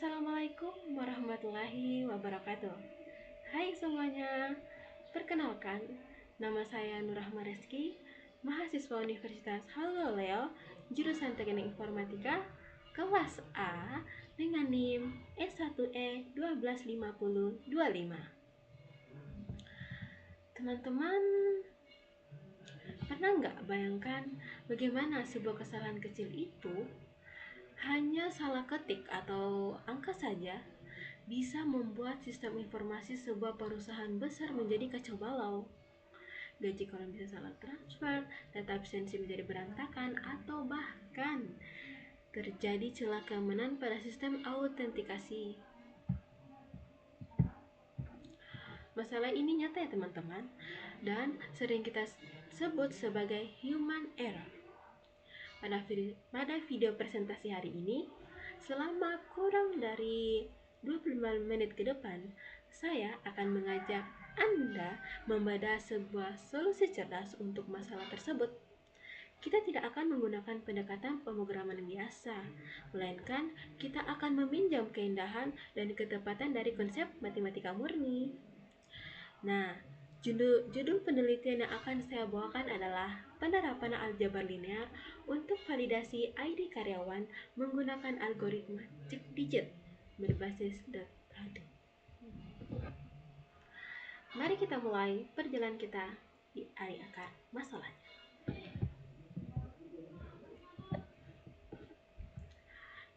Assalamualaikum warahmatullahi wabarakatuh. Hai semuanya, perkenalkan, nama saya Nurrahma Reski, mahasiswa Universitas Haloleo, jurusan Teknik Informatika, kelas A, dengan NIM S1E 125025. Teman-teman, pernah nggak bayangkan bagaimana sebuah kesalahan kecil itu hanya salah ketik atau angka saja bisa membuat sistem informasi sebuah perusahaan besar menjadi kacau balau. Gaji koran bisa salah transfer, data absensi menjadi berantakan, atau bahkan terjadi celah keamanan pada sistem autentikasi. Masalah ini nyata ya teman-teman, dan sering kita sebut sebagai human error. Pada video presentasi hari ini, selama kurang dari 25 menit ke depan, saya akan mengajak Anda membedah sebuah solusi cerdas untuk masalah tersebut. Kita tidak akan menggunakan pendekatan pemrograman biasa, melainkan kita akan meminjam keindahan dan ketepatan dari konsep matematika murni. Nah, judul penelitian yang akan saya bawakan adalah penerapan aljabar linear untuk validasi ID karyawan menggunakan algoritma cek digit berbasis data. Mari kita mulai perjalanan kita di akar masalahnya.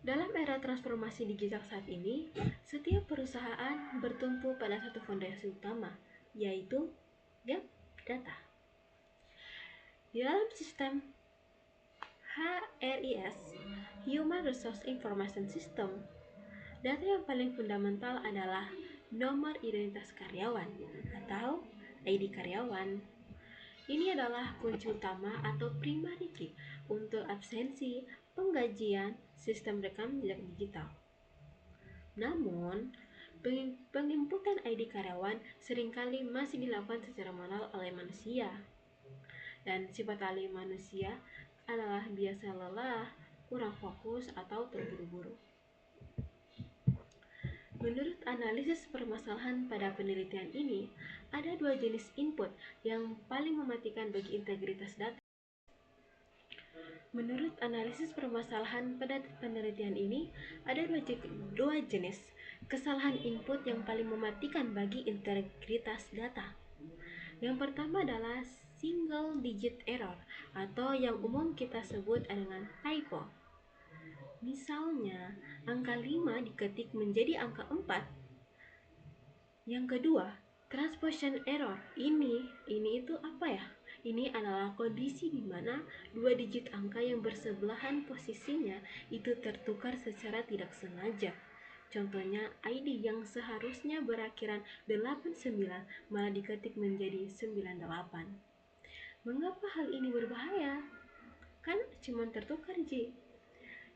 Dalam era transformasi digital saat ini, setiap perusahaan bertumpu pada satu fondasi utama, yaitu data. Di dalam sistem HRIS, Human Resource Information System, data yang paling fundamental adalah nomor identitas karyawan atau ID karyawan. Ini adalah kunci utama atau primary key untuk absensi, penggajian, sistem rekam jejak digital. Namun, penginputan ID karyawan seringkali masih dilakukan secara manual oleh manusia. Dan sifat alih manusia adalah biasa lelah, kurang fokus, atau terburu-buru. Menurut analisis permasalahan pada penelitian ini, ada dua jenis input yang paling mematikan bagi integritas data. Menurut analisis permasalahan pada penelitian ini, ada dua jenis kesalahan input yang paling mematikan bagi integritas data. Yang pertama adalah single digit error atau yang umum kita sebut dengan typo. Misalnya, angka 5 diketik menjadi angka 4. Yang kedua, transposition error. Ini itu apa ya? Ini adalah kondisi di mana dua digit angka yang bersebelahan posisinya itu tertukar secara tidak sengaja. Contohnya, ID yang seharusnya berakhiran 89 malah diketik menjadi 98. Mengapa hal ini berbahaya? Kan cuma tertukar,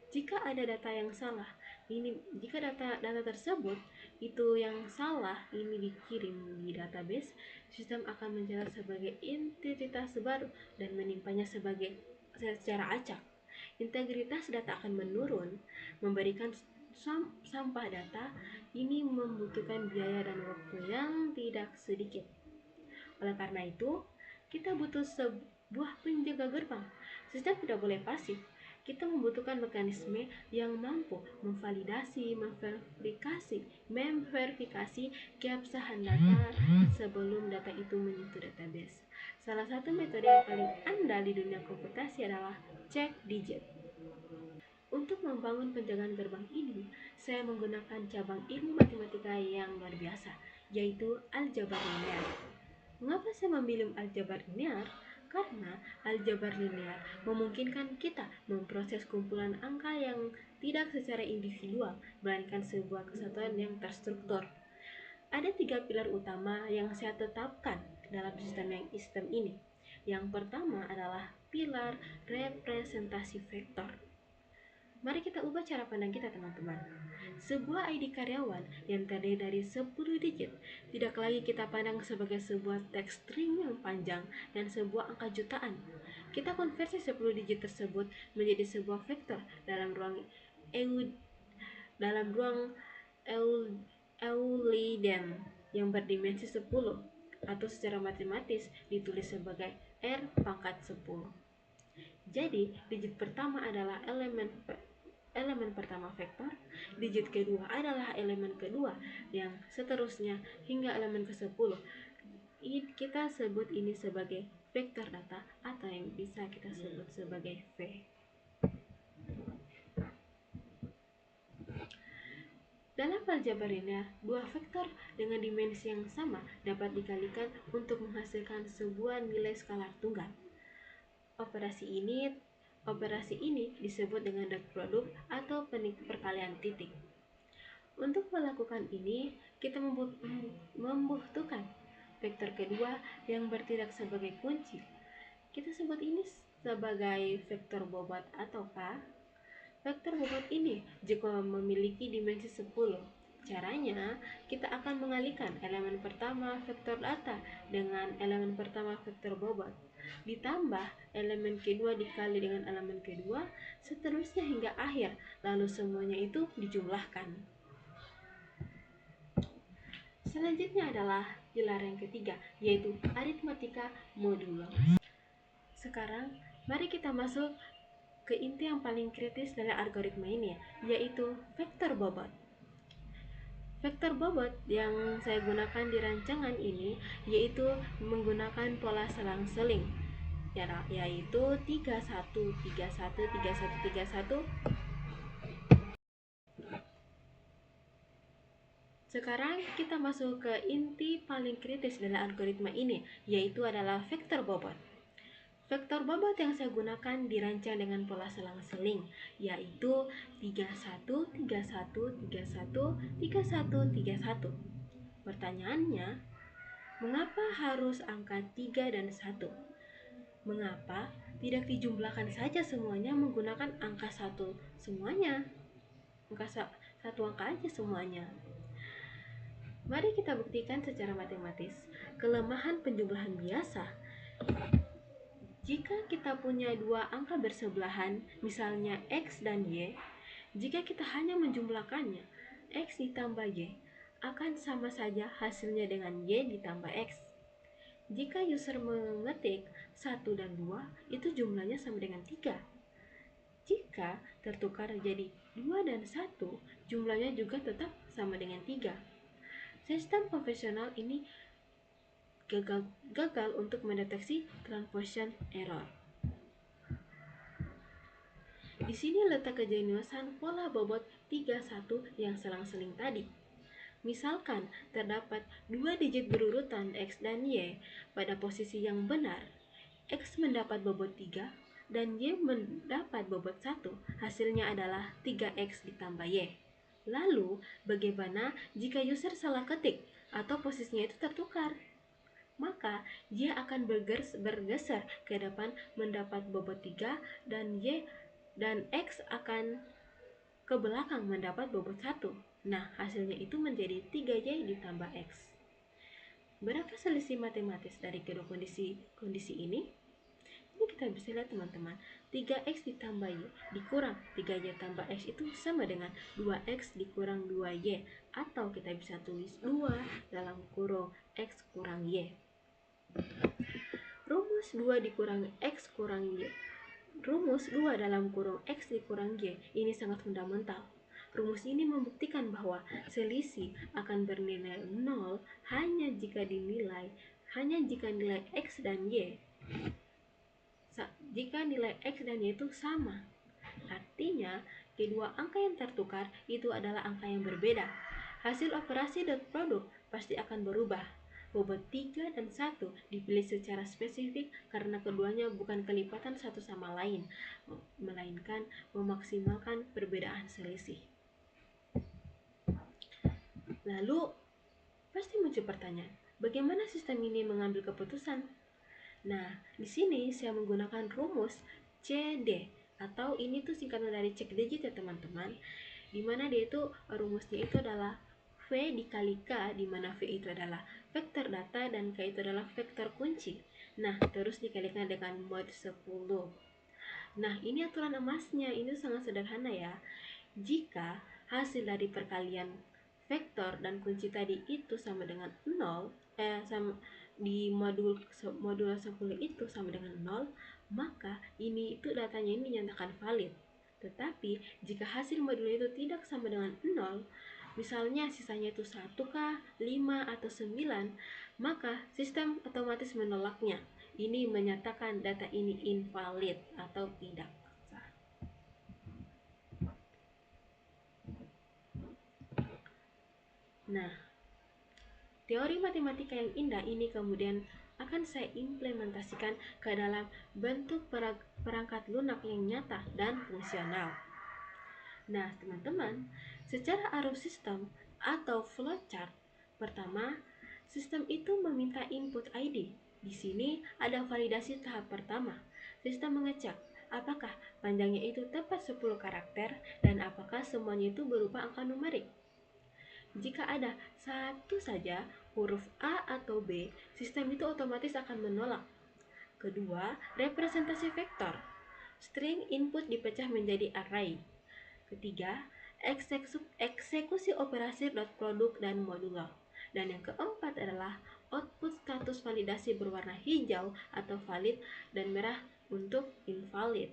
jika ada data yang salah, jika data tersebut itu yang salah ini dikirim di database, sistem akan mencatat sebagai entitas baru dan menimpanya secara acak. Integritas data akan menurun, memberikan sampah data ini membutuhkan biaya dan waktu yang tidak sedikit. Oleh karena itu, kita butuh sebuah penjaga gerbang. Sistem tidak boleh pasif. Kita membutuhkan mekanisme yang mampu memverifikasi keabsahan data sebelum data itu menyentuh database. Salah satu metode yang paling andal di dunia komputasi adalah cek digit. Untuk membangun penjagaan gerbang ini, saya menggunakan cabang ilmu matematika yang luar biasa, yaitu aljabar linear. Mengapa saya memilih aljabar linear? Karena aljabar linear memungkinkan kita memproses kumpulan angka yang tidak secara individual, melainkan sebuah kesatuan yang terstruktur. Ada 3 pilar utama yang saya tetapkan dalam sistem ini. Yang pertama adalah pilar representasi vektor. Mari kita ubah cara pandang kita, teman-teman. Sebuah ID karyawan yang terdiri dari 10 digit tidak lagi kita pandang sebagai sebuah teks string yang panjang dan sebuah angka jutaan. Kita konversi 10 digit tersebut menjadi sebuah vektor dalam ruang dalam ruang Euclidean yang berdimensi 10, atau secara matematis ditulis sebagai R pangkat 10. Jadi, digit pertama adalah elemen pertama vektor, digit kedua adalah elemen kedua, yang seterusnya hingga elemen ke-10. Kita sebut ini sebagai vektor data atau yang bisa kita sebut sebagai V. Dalam aljabar linear, dua vektor dengan dimensi yang sama dapat dikalikan untuk menghasilkan sebuah nilai skalar tunggal. Operasi ini disebut dengan dot product atau perkalian titik. Untuk melakukan ini, kita membutuhkan vektor kedua yang bertindak sebagai kunci. Kita sebut ini sebagai vektor bobot atau K. Vektor bobot ini jika memiliki dimensi 10. Caranya, kita akan mengalihkan elemen pertama vektor data dengan elemen pertama vektor bobot, ditambah elemen kedua dikali dengan elemen kedua, seterusnya hingga akhir, lalu semuanya itu dijumlahkan. Selanjutnya adalah pilar yang ketiga, yaitu aritmatika modulo. Sekarang, mari kita masuk ke inti yang paling kritis dari algoritma ini, yaitu vektor bobot. Vektor bobot yang saya gunakan di rancangan ini yaitu menggunakan pola selang-seling, yaitu 31 31 31 31. Sekarang kita masuk ke inti paling kritis dari algoritma ini, yaitu adalah vektor bobot. Vektor bobot yang saya gunakan dirancang dengan pola selang-seling, yaitu 31 31 31 31 31. Pertanyaannya, mengapa harus angka 3 dan 1? Mengapa tidak dijumlahkan saja semuanya menggunakan angka 1 semuanya? Satu angka aja semuanya. Mari kita buktikan secara matematis kelemahan penjumlahan biasa. Jika kita punya dua angka bersebelahan, misalnya X dan Y, jika kita hanya menjumlahkannya, X ditambah Y, akan sama saja hasilnya dengan Y ditambah X. Jika user mengetik 1 dan 2, itu jumlahnya sama dengan 3. Jika tertukar jadi 2 dan 1, jumlahnya juga tetap sama dengan 3. Sistem konvensional ini gagal untuk mendeteksi transposition error. Di sini letak kejeniusan pola bobot 31 yang selang-seling tadi. Misalkan terdapat dua digit berurutan X dan Y pada posisi yang benar, X mendapat bobot 3 dan Y mendapat bobot 1. Hasilnya adalah 3X ditambah Y. Lalu, bagaimana jika user salah ketik atau posisinya itu tertukar? Maka Y akan bergeser ke depan mendapat bobot 3 dan X akan ke belakang mendapat bobot 1. Nah, hasilnya itu menjadi 3Y ditambah X. Berapa selisih matematis dari kedua kondisi ini? Ini kita bisa lihat teman-teman, 3X ditambah Y dikurang 3Y tambah X itu sama dengan 2X dikurang 2Y, atau kita bisa tulis 2 dalam kurung X kurang Y. Rumus 2 dikurang X kurang Y, rumus 2 dalam kurung X dikurang Y ini sangat fundamental. Rumus ini membuktikan bahwa selisih akan bernilai 0 hanya jika nilai X dan Y itu sama. Artinya, kedua angka yang tertukar itu adalah angka yang berbeda. Hasil operasi dot product pasti akan berubah. Bobot 3 dan 1 dipilih secara spesifik karena keduanya bukan kelipatan satu sama lain, melainkan memaksimalkan perbedaan selisih. Lalu, pasti muncul pertanyaan, bagaimana sistem ini mengambil keputusan? Nah, di sini saya menggunakan rumus CD, atau ini tuh singkatan dari cek digit ya teman-teman, dimana dia itu rumusnya itu adalah V dikali K, dimana V itu adalah vektor data dan K itu adalah vektor kunci. Nah, terus dikalikan dengan mod 10. Nah, ini aturan emasnya, ini sangat sederhana ya. Jika hasil dari perkalian vektor dan kunci tadi itu sama dengan 0, sama di modulo 10 itu sama dengan 0, maka ini itu datanya ini dinyatakan valid. Tetapi jika hasil modulo itu tidak sama dengan 0, misalnya sisanya itu 1 kah, 5 atau 9, maka sistem otomatis menolaknya. Ini menyatakan data ini invalid atau tidak sah. Nah, teori matematika yang indah ini kemudian akan saya implementasikan ke dalam bentuk perangkat lunak yang nyata dan fungsional. Nah, teman-teman, secara arus sistem atau flowchart, pertama, sistem itu meminta input ID. Di sini ada validasi tahap pertama. Sistem mengecek apakah panjangnya itu tepat 10 karakter dan apakah semuanya itu berupa angka numerik. Jika ada satu saja huruf A atau B, sistem itu otomatis akan menolak. Kedua, representasi vektor. String input dipecah menjadi array. Ketiga, eksekusi operasi dot produk dan modulo. Dan yang keempat adalah output status validasi berwarna hijau atau valid dan merah untuk invalid.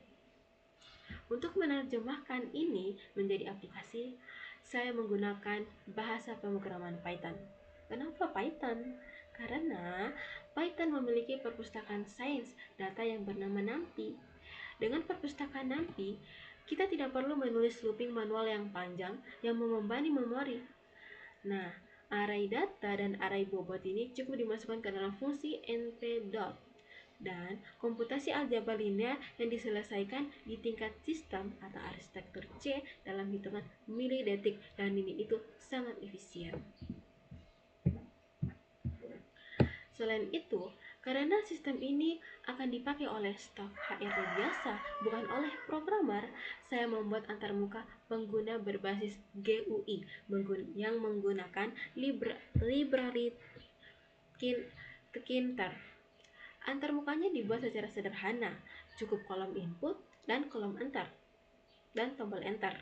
Untuk menerjemahkan ini menjadi aplikasi, saya menggunakan bahasa pemrograman Python. Kenapa Python? Karena Python memiliki perpustakaan sains data yang bernama NumPy. Dengan perpustakaan NumPy, kita tidak perlu menulis looping manual yang panjang yang membebani memori. Nah, array data dan array bobot ini cukup dimasukkan ke dalam fungsi np-dot. Dan komputasi aljabar linear yang diselesaikan di tingkat sistem atau arsitektur C dalam hitungan milidetik, dan ini itu sangat efisien. Selain itu, karena sistem ini akan dipakai oleh staf HRD biasa, bukan oleh programmer, saya membuat antarmuka pengguna berbasis GUI yang menggunakan library Tkinter. Antarmukanya dibuat secara sederhana, cukup kolom input dan kolom enter dan tombol enter.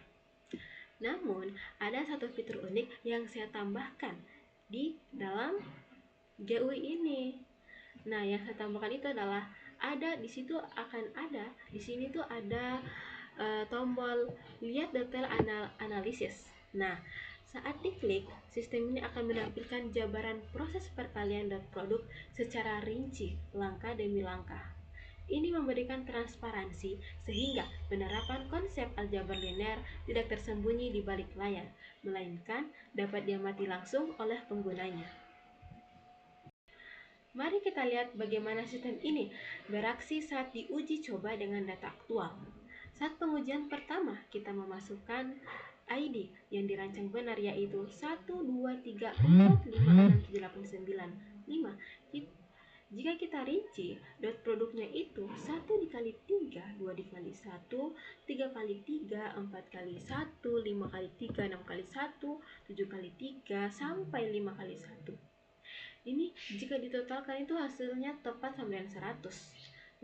Namun, ada satu fitur unik yang saya tambahkan di dalam GUI ini. Nah, yang saya tambahkan itu adalah di situ akan ada di sini tuh ada tombol lihat detail analisis. Nah, saat diklik, sistem ini akan menampilkan jabaran proses perkalian dot produk secara rinci, langkah demi langkah. Ini memberikan transparansi sehingga penerapan konsep aljabar linear tidak tersembunyi di balik layar, melainkan dapat diamati langsung oleh penggunanya. Mari kita lihat bagaimana sistem ini beraksi saat diuji coba dengan data aktual. Saat pengujian pertama, kita memasukkan ID yang dirancang benar, yaitu 1, 2, 3, 4, 5, 6, 7, 8, 9, 5. Jika kita rinci, dot produknya itu 1 dikali 3, 2 dikali 1, 3 kali 3, 4 kali 1, 5 kali 3, 6 kali 1, 7 kali 3, sampai 5 kali 1. Ini jika ditotalkan itu hasilnya tepat sama dengan 100.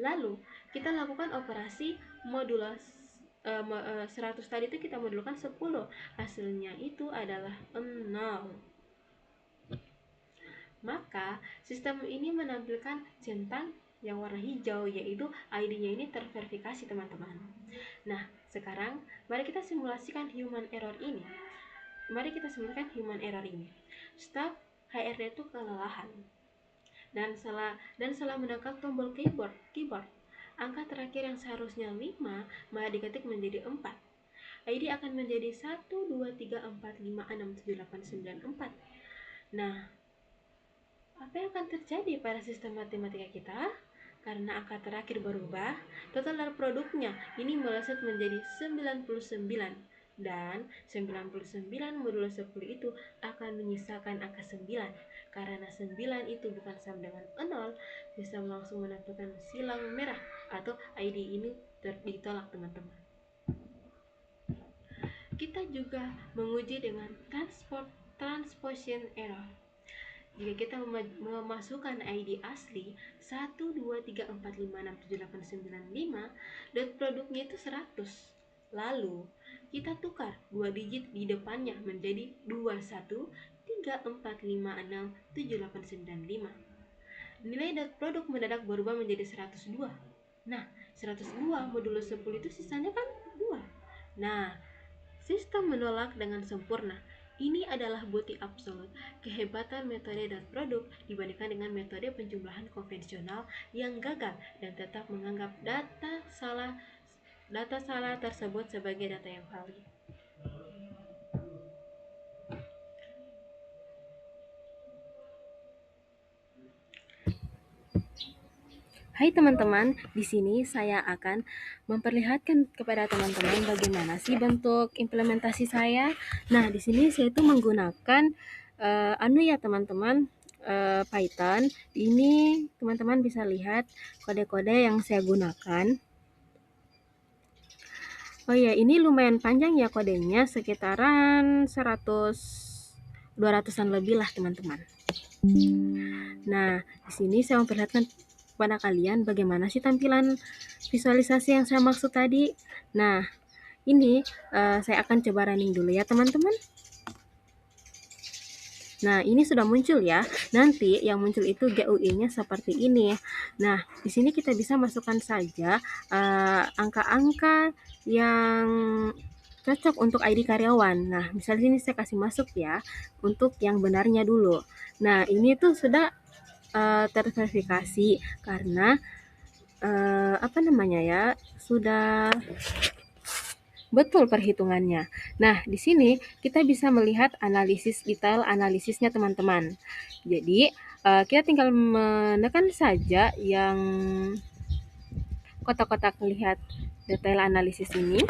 Lalu kita lakukan operasi modulo 100 tadi itu kita modulkan 10. Hasilnya itu adalah 0. Maka sistem ini menampilkan centang yang warna hijau, yaitu ID-nya ini terverifikasi, teman-teman. Nah, sekarang mari kita simulasikan human error ini. Staf HRD itu kelelahan dan salah menangkap tombol keyboard. Angka terakhir yang seharusnya 5 malah diketik menjadi 4. ID akan menjadi 1, 2, 3, 4, 5, 6, 7, 8, 9, 4. Nah, apa yang akan terjadi pada sistem matematika kita? Karena angka terakhir berubah, total dari produknya ini melesat menjadi 99. Dan 99 modulo 10 itu akan menyisakan angka 9. Karena 9 itu bukan sama dengan 0, sistem langsung menampilkan silang merah atau ID ini ditolak, teman-teman. Kita juga menguji dengan transposition error. Jika kita memasukkan ID asli 1, 2, 3, 4, 5, 6, 7, 8, 9, 5, dot produknya itu 100. Lalu kita tukar 2 digit di depannya menjadi 2134567895. Nilai produk mendadak berubah menjadi 102. Nah, 102 modulo 10 itu sisanya kan 2. Nah, sistem menolak dengan sempurna. Ini adalah bukti absolut kehebatan metode dot produk dibandingkan dengan metode penjumlahan konvensional yang gagal dan tetap menganggap data salah tersebut sebagai data yang valid. Hai teman-teman, di sini saya akan memperlihatkan kepada teman-teman bagaimana sih bentuk implementasi saya. Nah, di sini saya itu menggunakan teman-teman, Python. Ini teman-teman bisa lihat kode-kode yang saya gunakan. Oh ya, ini lumayan panjang ya kodenya, sekitaran 200-an lebih lah teman-teman. Nah, di sini saya memperlihatkan kepada kalian bagaimana sih tampilan visualisasi yang saya maksud tadi. Nah, ini saya akan coba running dulu ya teman-teman. Nah, ini sudah muncul ya. Nanti yang muncul itu GUI-nya seperti ini. Nah, di sini kita bisa masukkan saja angka-angka yang cocok untuk ID karyawan. Nah, misalnya sini saya kasih masuk ya untuk yang benarnya dulu. Nah, ini tuh sudah terverifikasi karena sudah betul perhitungannya. Nah, di sini kita bisa melihat detail analisisnya teman-teman. Jadi, kita tinggal menekan saja yang kotak-kotak lihat detail analisis ini.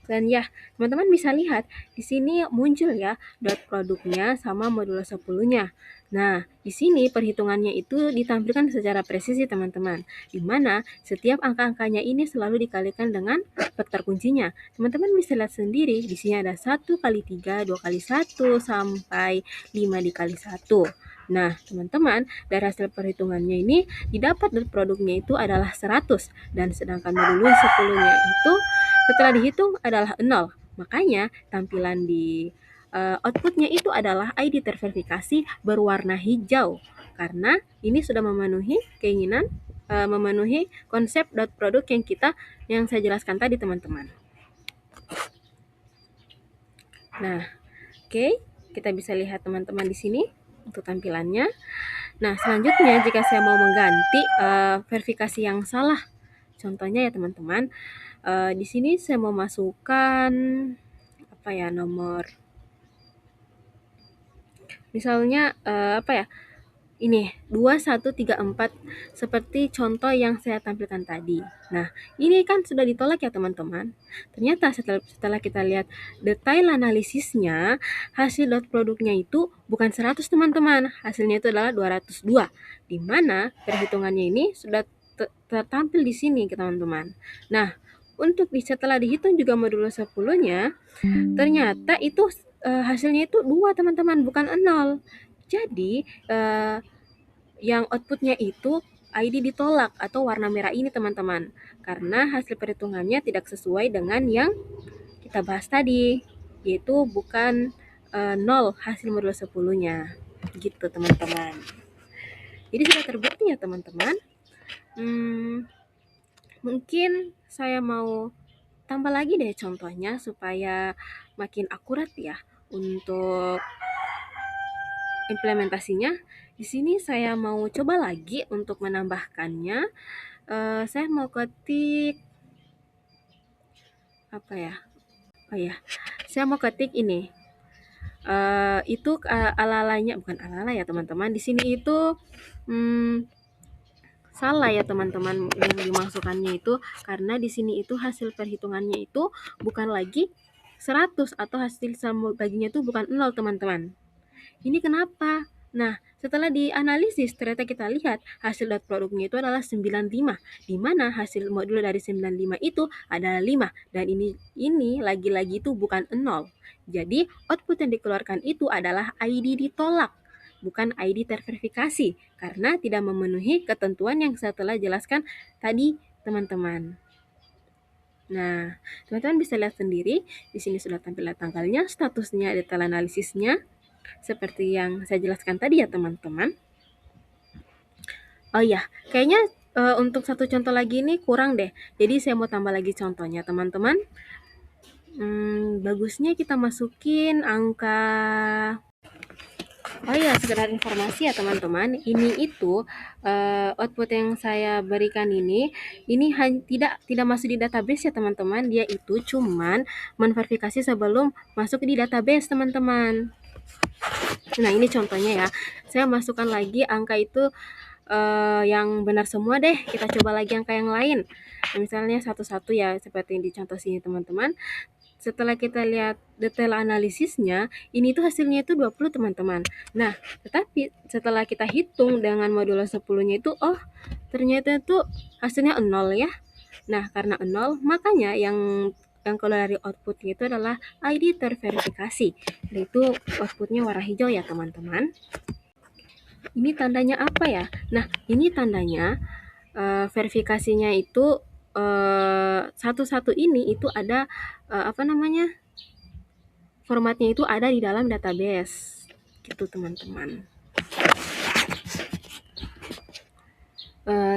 Dan ya, teman-teman bisa lihat di sini muncul ya dot produknya sama modulo 10-nya. Nah, di sini perhitungannya itu ditampilkan secara presisi teman-teman, di mana setiap angka-angkanya ini selalu dikalikan dengan vektor kuncinya. Teman-teman bisa lihat sendiri, di sini ada 1 kali 3, 2 kali 1, sampai 5 dikali 1. Nah, teman-teman, dari hasil perhitungannya ini didapat dot produknya itu adalah 100, dan sedangkan modulo 10-nya itu setelah dihitung adalah 0. Makanya tampilan di outputnya itu adalah ID terverifikasi berwarna hijau. Karena ini sudah memenuhi keinginan, memenuhi konsep dot produk yang saya jelaskan tadi teman-teman. Nah, oke, kita bisa lihat teman-teman di sini untuk tampilannya. Nah, selanjutnya jika saya mau mengganti verifikasi yang salah, contohnya ya teman-teman, di sini saya mau masukkan nomor, misalnya ini 2134 seperti contoh yang saya tampilkan tadi. Nah, ini kan sudah ditolak ya teman-teman. Ternyata setelah kita lihat detail analisisnya, hasil dot produknya itu bukan 100 teman-teman, hasilnya itu adalah 202, di mana perhitungannya ini sudah tertampil di sini teman-teman. Nah, setelah dihitung juga modulo 10-nya, ternyata itu hasilnya itu 2 teman-teman, bukan 0. Jadi yang outputnya itu ID ditolak atau warna merah ini teman-teman, karena hasil perhitungannya tidak sesuai dengan yang kita bahas tadi, yaitu bukan 0 hasil modulo 10-nya gitu teman-teman. Jadi sudah terbukti ya teman-teman. Mungkin saya mau tambah lagi deh contohnya supaya makin akurat ya untuk implementasinya. Di sini saya mau coba lagi untuk menambahkannya. Saya mau ketik saya mau ketik ini. Itu ala-alanya, bukan ala-ala ya teman-teman. Di sini itu salah ya teman-teman yang dimasukkannya itu, karena di sini itu hasil perhitungannya itu bukan lagi 100 atau hasil baginya itu bukan 0 teman-teman. Ini kenapa? Nah, setelah dianalisis ternyata kita lihat hasil dot produknya itu adalah 95, di mana hasil modulo dari 95 itu adalah 5, dan ini lagi-lagi itu bukan 0. Jadi output yang dikeluarkan itu adalah ID ditolak, bukan ID terverifikasi, karena tidak memenuhi ketentuan yang saya telah jelaskan tadi teman-teman. Nah, teman-teman bisa lihat sendiri, di sini sudah tampil tanggalnya, statusnya, detail analisisnya, seperti yang saya jelaskan tadi ya teman-teman. Oh iya, kayaknya untuk satu contoh lagi ini kurang deh. Jadi saya mau tambah lagi contohnya teman-teman. Bagusnya kita masukin angka. Oh iya, sekedar informasi ya teman-teman, ini itu output yang saya berikan ini tidak masuk di database ya teman-teman. Dia itu cuman menverifikasi sebelum masuk di database teman-teman. Nah ini contohnya ya, saya masukkan lagi angka itu yang benar semua deh. Kita coba lagi angka yang lain. Nah, misalnya satu-satu ya, seperti yang di contoh sini teman-teman. Setelah kita lihat detail analisisnya, ini tuh hasilnya itu 20 teman-teman. Nah, tetapi setelah kita hitung dengan modulo 10-nya itu, oh ternyata itu hasilnya 0 ya. Nah, karena 0, makanya yang keluar dari outputnya itu adalah ID terverifikasi. Yaitu outputnya warna hijau ya teman-teman. Ini tandanya apa ya? Nah, ini tandanya verifikasinya itu satu-satu ini itu ada formatnya itu ada di dalam database gitu teman-teman.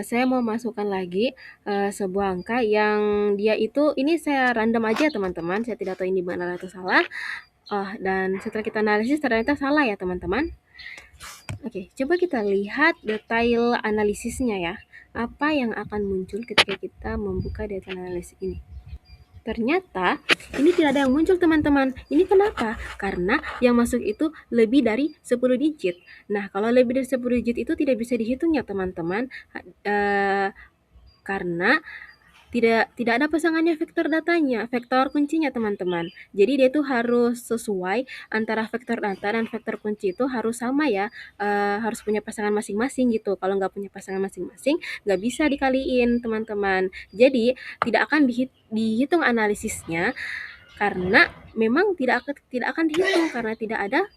Saya mau masukkan lagi sebuah angka yang dia itu, ini saya random aja teman-teman, saya tidak tahu ini benar atau salah. Dan setelah kita analisis ternyata salah ya teman-teman. Oke, coba kita lihat detail analisisnya ya. Apa yang akan muncul ketika kita membuka detail analisis ini? Ternyata ini tidak ada yang muncul teman-teman. Ini kenapa? Karena yang masuk itu lebih dari 10 digit. Nah, kalau lebih dari 10 digit itu tidak bisa dihitung ya teman-teman. Karena tidak ada pasangannya vektor datanya, vektor kuncinya teman-teman. Jadi dia itu harus sesuai antara vektor data dan vektor kunci itu harus sama ya, harus punya pasangan masing-masing gitu. Kalau nggak punya pasangan masing-masing, nggak bisa dikaliin teman-teman. Jadi tidak akan dihitung analisisnya karena memang tidak akan dihitung karena tidak ada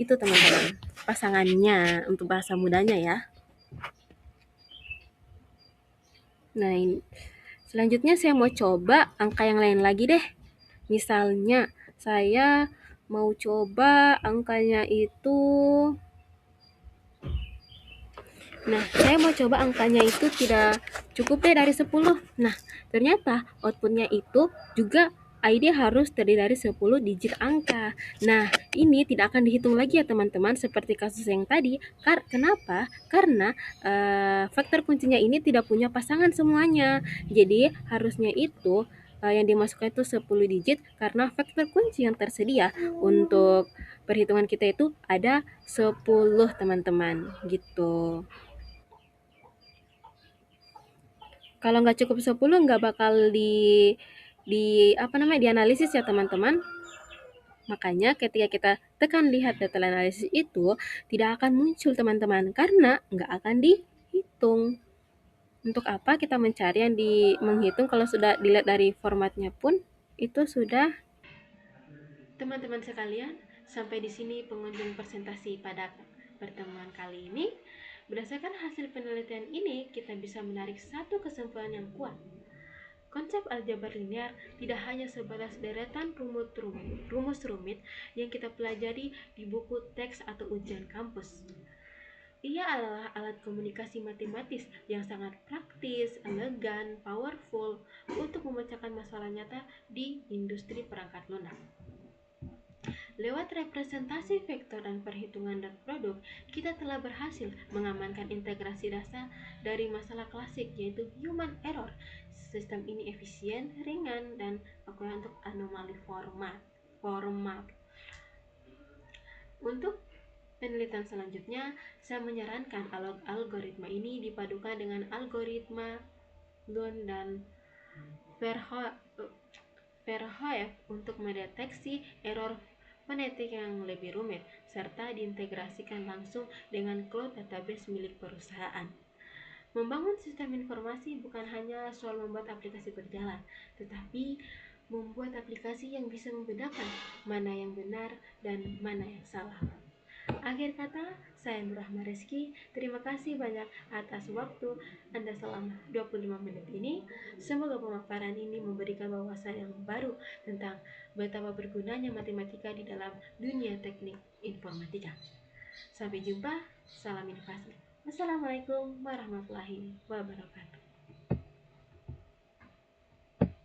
itu teman-teman pasangannya, untuk bahasa mudanya ya. Nah, selanjutnya saya mau coba angka yang lain lagi deh. Misalnya saya mau coba angkanya itu, nah saya mau coba angkanya itu tidak cukup deh dari 10. Nah ternyata outputnya itu juga ID harus terdiri dari 10 digit angka. Nah ini tidak akan dihitung lagi ya teman-teman, seperti kasus yang tadi. Kenapa? Karena faktor kuncinya ini tidak punya pasangan semuanya. Jadi harusnya itu yang dimasukkan itu 10 digit karena faktor kunci yang tersedia untuk perhitungan kita itu ada 10 teman-teman gitu. Kalau nggak cukup 10 nggak bakal dianalisis ya teman-teman. Makanya ketika kita tekan lihat data analisis itu tidak akan muncul teman-teman karena nggak akan dihitung. Untuk apa kita mencari yang menghitung kalau sudah dilihat dari formatnya pun itu sudah. Teman-teman sekalian, sampai di sini pengunjung presentasi pada pertemuan kali ini. Berdasarkan hasil penelitian ini, kita bisa menarik satu kesimpulan yang kuat. Konsep aljabar linear tidak hanya sebatas deretan rumus rumit yang kita pelajari di buku teks atau ujian kampus. Ia adalah alat komunikasi matematis yang sangat praktis, elegan, powerful untuk memecahkan masalah nyata di industri perangkat lunak. Lewat representasi vektor dan perhitungan dan produk, kita telah berhasil mengamankan integrasi dasar dari masalah klasik, yaitu human error. Sistem ini efisien, ringan, dan akurat untuk anomali format. Untuk penelitian selanjutnya, saya menyarankan algoritma ini dipadukan dengan algoritma Lund dan Verhoeven untuk mendeteksi error fonetik yang lebih rumit, serta diintegrasikan langsung dengan cloud database milik perusahaan. Membangun sistem informasi bukan hanya soal membuat aplikasi berjalan, tetapi membuat aplikasi yang bisa membedakan mana yang benar dan mana yang salah. Akhir kata, saya Nur Rahma Reski. Terima kasih banyak atas waktu Anda selama 25 menit ini. Semoga pemaparan ini memberikan wawasan yang baru tentang betapa bergunanya matematika di dalam dunia teknik informatika. Sampai jumpa, salam inovasi. Wassalamualaikum warahmatullahi wabarakatuh.